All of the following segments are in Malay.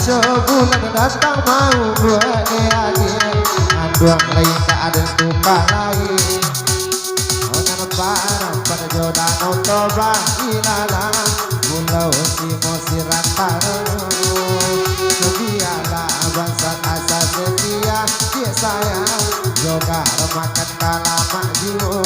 sebulan datang mau buat dia Anduang lain tak ada tumpah lain Onan parang pada jodan otoba ilala Pulau simo sirantaro Sebiala bangsa asa setia dia sayang Joga remakan kalama jiwo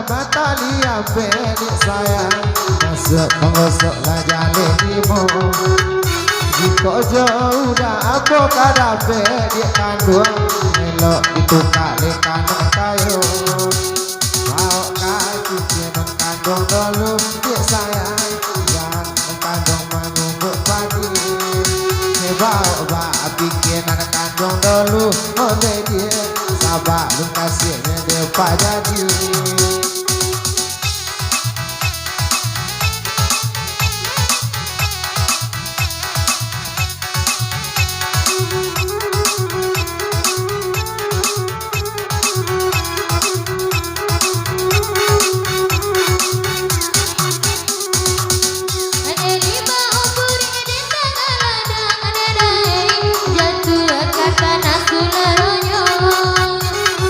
Batalia bedik sayang Masuk mengosoklah jalin limo Jika jauh dah aku kada bedik kandung Melok itu kali kanan kayu Bawa kaki jenon kandung dulu Dik sayang Jangan kandung menunggu pagi Bawa bikin anak kandung dulu Oh bedik Sabar lu kasihnya dia pada diri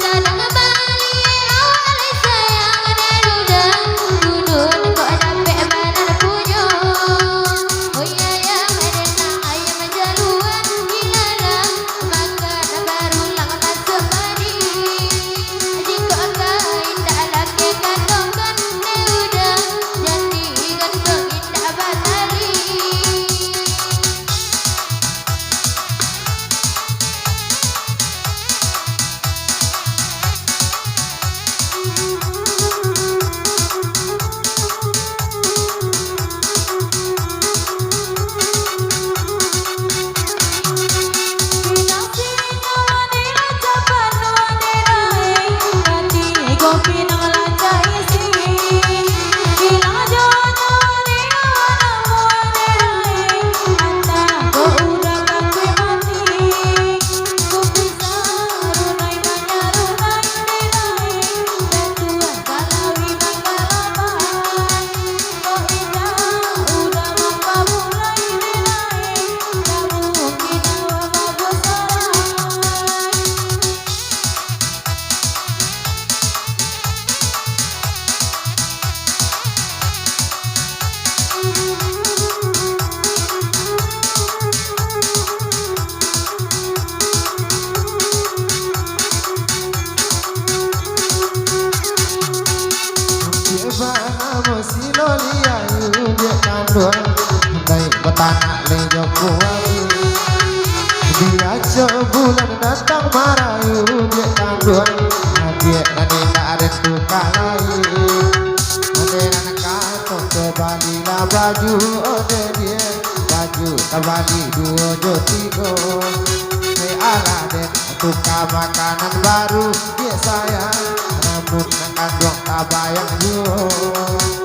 Sadang bali awal saya Petana lejo kuali dia sebulan datang marayu dia kanduan dia nani tak ada tukar lain ada anak kata kebalilah baju ada dia baju kembali 2 jo 3 ala dan tukar makanan baru dia sayang namun nak kandung tak bayang juga